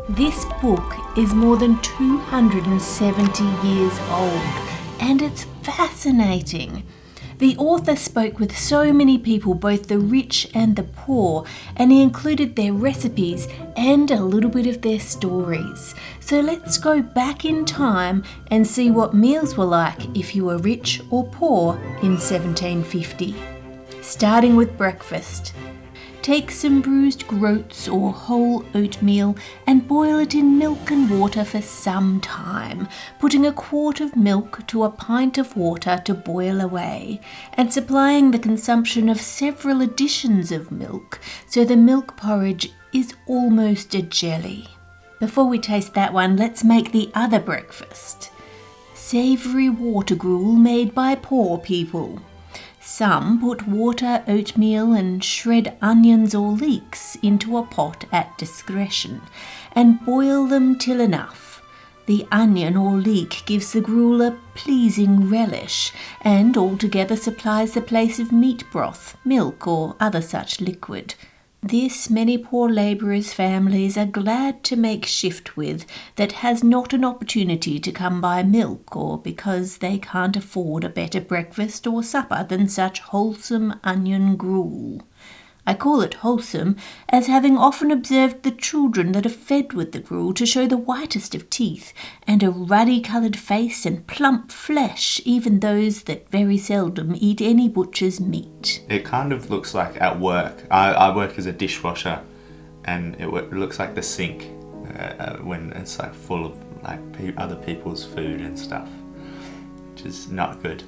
This book is more than 270 years old, and it's fascinating. The author spoke with so many people, both the rich and the poor, and he included their recipes and a little bit of their stories. So let's go back in time and see what meals were like if you were rich or poor in 1750. Starting with breakfast. Take some bruised groats or whole oatmeal and boil it in milk and water for some time, putting a quart of milk to a pint of water to boil away, and supplying the consumption of several additions of milk, so the milk porridge is almost a jelly. Before we taste that one, let's make the other breakfast. Savoury water gruel made by poor people. Some put water, oatmeal and shred onions or leeks into a pot at discretion and boil them till enough. The onion or leek gives the gruel a pleasing relish and altogether supplies the place of meat broth, milk or other such liquid. This many poor labourers' families are glad to make shift with that has not an opportunity to come by milk, or because they can't afford a better breakfast or supper than such wholesome onion gruel. I call it wholesome, as having often observed the children that are fed with the gruel to show the whitest of teeth, and a ruddy-coloured face and plump flesh, even those that very seldom eat any butcher's meat. It kind of looks like at work. I work as a dishwasher, and it looks like the sink when it's like full of like other people's food and stuff, which is not good.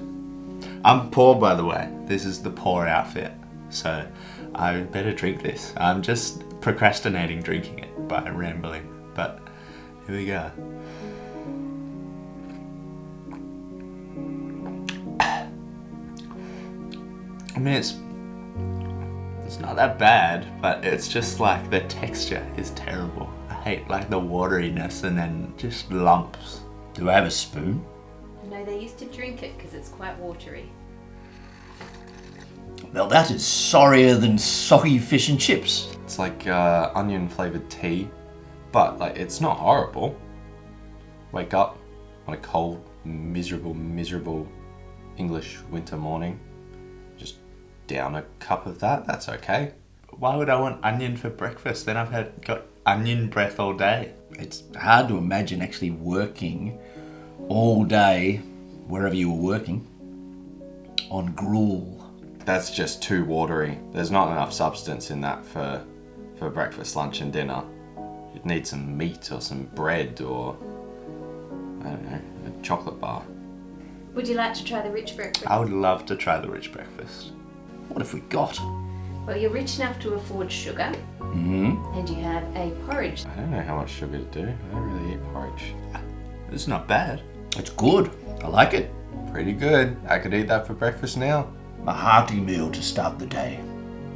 I'm poor, by the way. This is the poor outfit, so I better drink this. I'm just procrastinating drinking it by rambling, but here we go. I mean, it's not that bad, but it's just like the texture is terrible. I hate like the wateriness and then just lumps. Do I have a spoon? No, they used to drink it because it's quite watery. Well, that is sorrier than soggy fish and chips. It's like onion flavoured tea, but like it's not horrible. Wake up on a cold, miserable English winter morning, just down a cup of that, that's okay. Why would I want onion for breakfast? Then I've got onion breath all day. It's hard to imagine actually working all day, wherever you were working, on gruel. That's just too watery. There's not enough substance in that for breakfast, lunch and dinner. You'd need some meat or some bread or, I don't know, a chocolate bar. Would you like to try the rich breakfast? I would love to try the rich breakfast. What have we got? Well, you're rich enough to afford sugar, and you have a porridge. I don't know how much sugar to do. I don't really eat porridge. It's not bad. It's good. I like it. Pretty good. I could eat that for breakfast now. A hearty meal to start the day.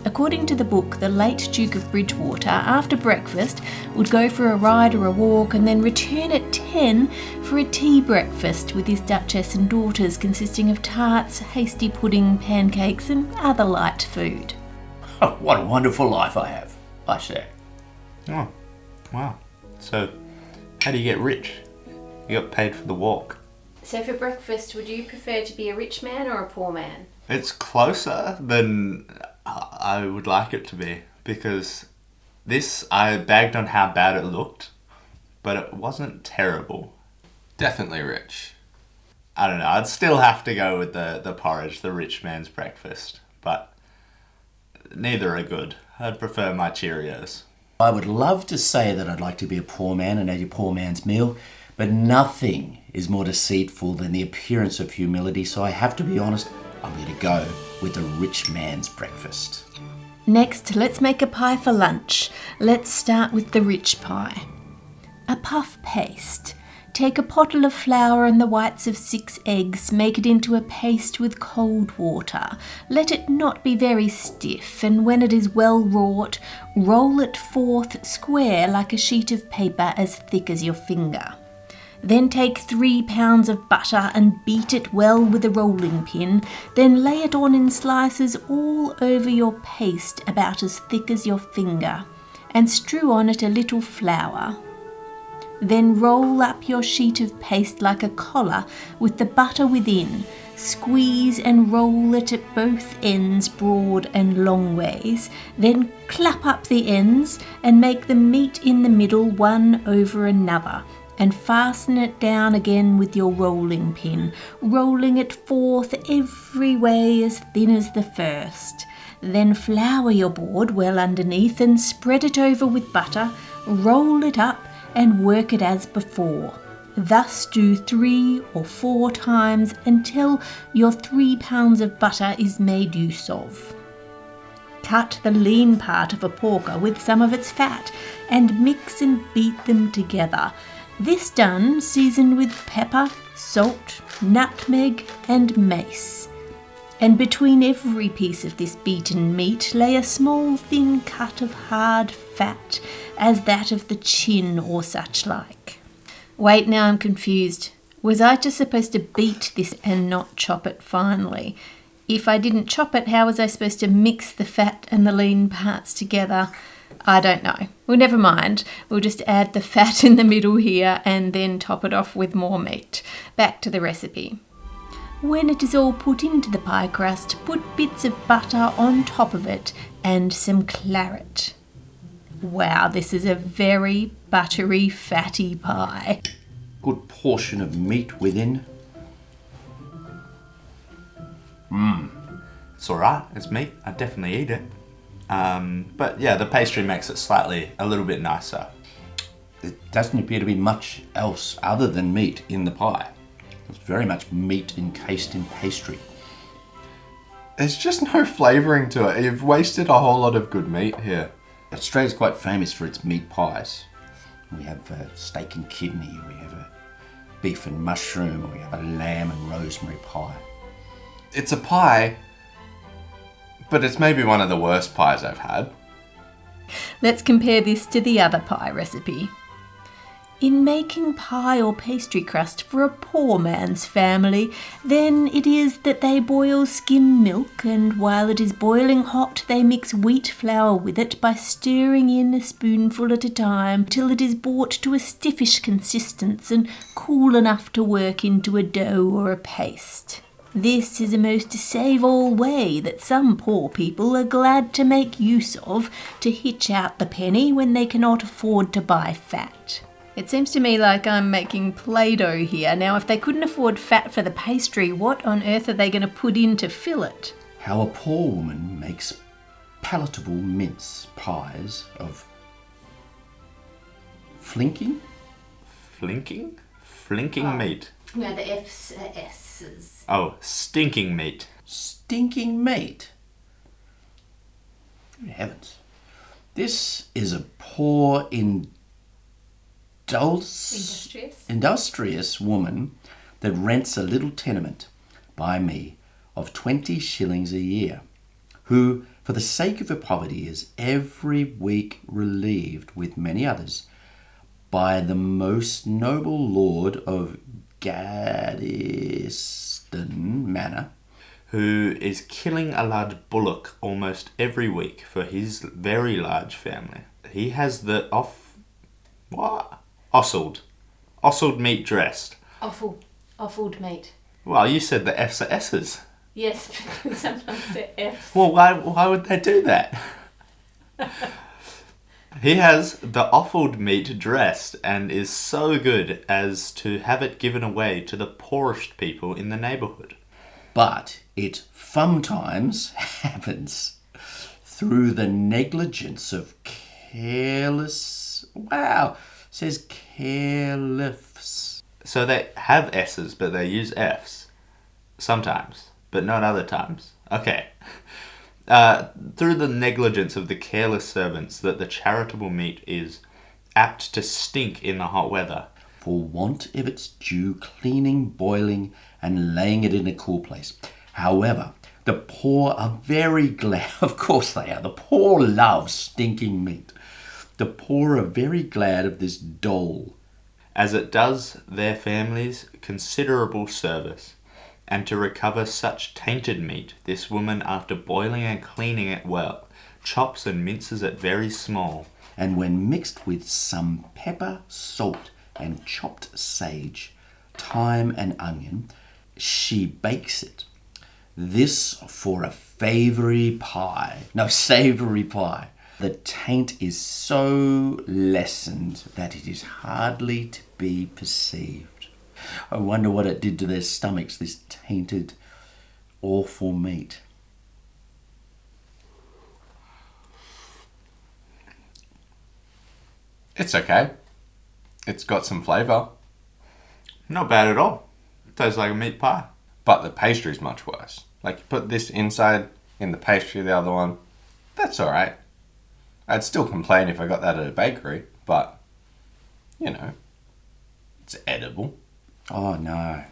According to the book, the late Duke of Bridgewater, after breakfast, would go for a ride or a walk and then return at 10 for a tea breakfast with his Duchess and daughters, consisting of tarts, hasty pudding, pancakes and other light food. Oh, what a wonderful life I have, I say. Oh, wow. So, how do you get rich? You got paid for the walk. So for breakfast, would you prefer to be a rich man or a poor man? It's closer than I would like it to be, because this, I bagged on how bad it looked, but it wasn't terrible. Definitely rich. I don't know, I'd still have to go with the porridge, the rich man's breakfast, but neither are good. I'd prefer my Cheerios. I would love to say that I'd like to be a poor man and eat a poor man's meal, but nothing is more deceitful than the appearance of humility, so I have to be honest, I'm going to go with the rich man's breakfast. Next, let's make a pie for lunch. Let's start with the rich pie. A puff paste. Take a pottle of flour and the whites of 6 eggs, make it into a paste with cold water. Let it not be very stiff, and when it is well wrought, roll it forth square like a sheet of paper as thick as your finger. Then take 3 pounds of butter and beat it well with a rolling pin. Then lay it on in slices all over your paste about as thick as your finger, and strew on it a little flour. Then roll up your sheet of paste like a collar with the butter within. Squeeze and roll it at both ends broad and long ways. Then clap up the ends and make them meet in the middle one over another. And fasten it down again with your rolling pin, rolling it forth every way as thin as the first. Then flour your board well underneath and spread it over with butter, roll it up and work it as before. Thus do 3 or 4 times until your 3 pounds of butter is made use of. Cut the lean part of a porker with some of its fat and mix and beat them together. This done, season with pepper, salt, nutmeg and mace. And between every piece of this beaten meat lay a small thin cut of hard fat, as that of the chin or such like. Wait, now I'm confused. Was I just supposed to beat this and not chop it finely? If I didn't chop it, how was I supposed to mix the fat and the lean parts together? I don't know. Well, never mind. We'll just add the fat in the middle here and then top it off with more meat. Back to the recipe. When it is all put into the pie crust, put bits of butter on top of it and some claret. Wow, this is a very buttery, fatty pie. Good portion of meat within. It's alright, it's meat. I definitely eat it. But yeah, the pastry makes it a little bit nicer. It doesn't appear to be much else other than meat in the pie. It's very much meat encased in pastry. There's just no flavouring to it. You've wasted a whole lot of good meat here. Australia's quite famous for its meat pies. We have steak and kidney, we have a beef and mushroom, we have a lamb and rosemary pie. It's a pie, but it's maybe one of the worst pies I've had. Let's compare this to the other pie recipe. In making pie or pastry crust for a poor man's family, then it is that they boil skim milk, and while it is boiling hot they mix wheat flour with it by stirring in a spoonful at a time till it is brought to a stiffish consistence and cool enough to work into a dough or a paste. This is a most save-all way that some poor people are glad to make use of to hitch out the penny when they cannot afford to buy fat. It seems to me like I'm making Play-Doh here. Now, if they couldn't afford fat for the pastry, what on earth are they going to put in to fill it? How a poor woman makes palatable mince pies of flinking? Flinking? Flinking meat. Yeah, the F's are S's. Oh, stinking meat. Stinking meat? Good heavens. This is a poor, industrious woman that rents a little tenement by me of 20 shillings a year, who, for the sake of her poverty, is every week relieved, with many others, by the most noble lord of Gaddiston Manor, who is killing a large bullock almost every week for his very large family. He has the Ostled meat dressed. Offled meat. Well, you said the F's are S's. Yes, but sometimes they're F's. Well, why would they do that? He has the offled meat dressed and is so good as to have it given away to the poorest people in the neighbourhood. But it sometimes happens through the negligence of careless... Wow, it says careless. So they have S's, but they use F's. Sometimes, but not other times. Okay. Through the negligence of the careless servants, that the charitable meat is apt to stink in the hot weather. For want of its due cleaning, boiling, and laying it in a cool place. However, the poor are very glad, of course they are, the poor love stinking meat. The poor are very glad of this dole, as it does their families considerable service. And to recover such tainted meat, this woman, after boiling and cleaning it well, chops and minces it very small. and when mixed with some pepper, salt, and chopped sage, thyme and onion. She bakes it. This for a savoury pie. The taint is so lessened that it is hardly to be perceived. I wonder what it did to their stomachs, this tainted, awful meat. It's okay. It's got some flavour. Not bad at all. It tastes like a meat pie. But the pastry's much worse. Like, you put this inside in the pastry, the other one, that's alright. I'd still complain if I got that at a bakery, but, you know, it's edible. Oh no.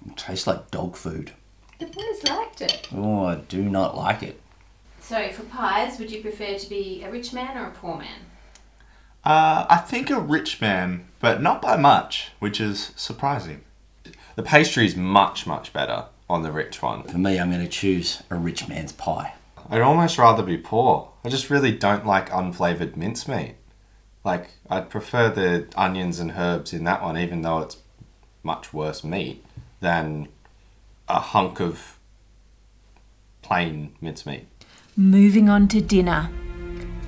It tastes like dog food. The boys liked it. Oh, I do not like it. So for pies, would you prefer to be a rich man or a poor man? I think a rich man, but not by much, which is surprising. The pastry's much, much better on the rich one. For me, I'm going to choose a rich man's pie. I'd almost rather be poor. I just really don't like unflavoured mincemeat. Like, I'd prefer the onions and herbs in that one, even though it's much worse meat, than a hunk of plain mincemeat. Moving on to dinner.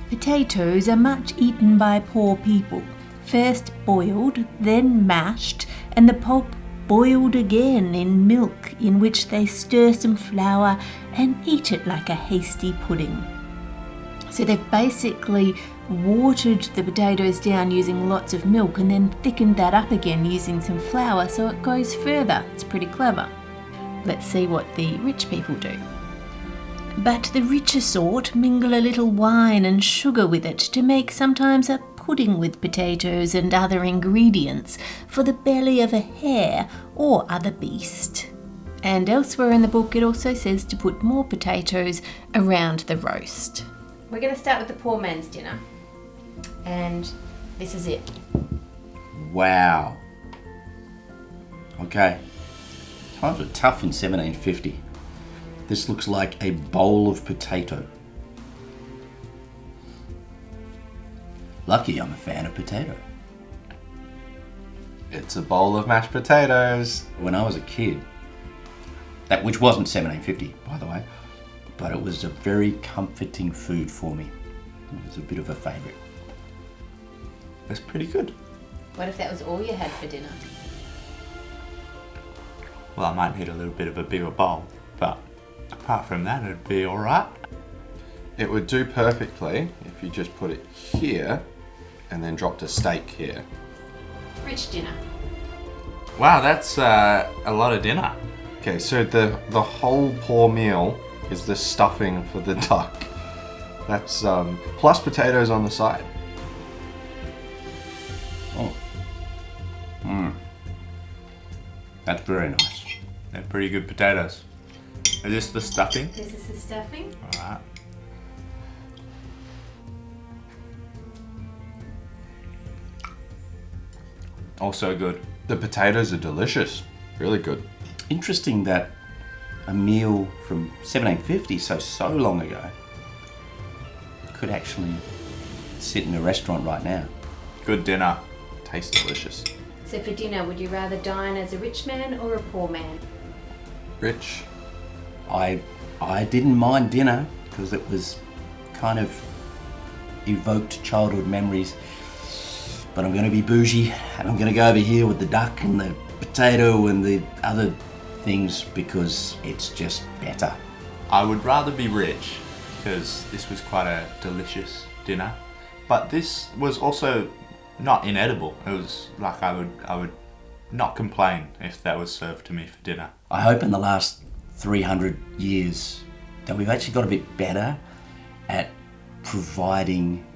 Potatoes are much eaten by poor people. First boiled, then mashed, and the pulp boiled again in milk, in which they stir some flour and eat it like a hasty pudding. So they've basically watered the potatoes down using lots of milk and then thickened that up again using some flour so it goes further. It's pretty clever. Let's see what the rich people do. But the richer sort mingle a little wine and sugar with it to make sometimes a pudding with potatoes and other ingredients for the belly of a hare or other beast. And elsewhere in the book it also says to put more potatoes around the roast. We're going to start with the poor man's dinner. And this is it. Wow. Okay. Times were tough in 1750. This looks like a bowl of potato. Lucky I'm a fan of potato. It's a bowl of mashed potatoes. When I was a kid, which wasn't 1750, by the way, but it was a very comforting food for me. It was a bit of a favourite. That's pretty good. What if that was all you had for dinner? Well, I might need a little bit of a bigger bowl, but apart from that, it'd be alright. It would do perfectly if you just put it here and then dropped a steak here. Rich dinner. Wow, that's a lot of dinner. Okay, so the whole poor meal is the stuffing for the duck. That's plus potatoes on the side. Oh. That's very nice. They're pretty good potatoes. Is this the stuffing? This is the stuffing. Alright. Also good. The potatoes are delicious. Really good. Interesting that a meal from 1750, so long ago, could actually sit in a restaurant right now. Good dinner. Tastes delicious. So for dinner, would you rather dine as a rich man or a poor man? Rich. I didn't mind dinner because it was kind of evoked childhood memories. But I'm going to be bougie and I'm going to go over here with the duck and the potato and the other things because it's just better. I would rather be rich because this was quite a delicious dinner. But this was also not inedible. It was like I would not complain if that was served to me for dinner. I hope in the last 300 years that we've actually got a bit better at providing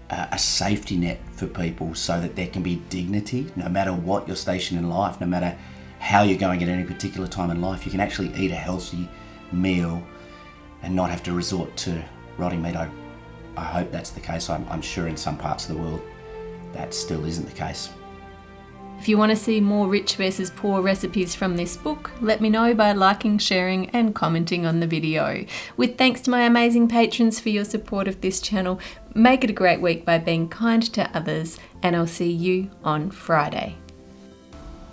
a safety net for people so that there can be dignity no matter what your station in life, no matter how you're going at any particular time in life. You can actually eat a healthy meal and not have to resort to rotting meat. I hope that's the case. I'm sure in some parts of the world that still isn't the case. If you want to see more rich versus poor recipes from this book, let me know by liking, sharing and commenting on the video. With thanks to my amazing patrons for your support of this channel, make it a great week by being kind to others, and I'll see you on Friday.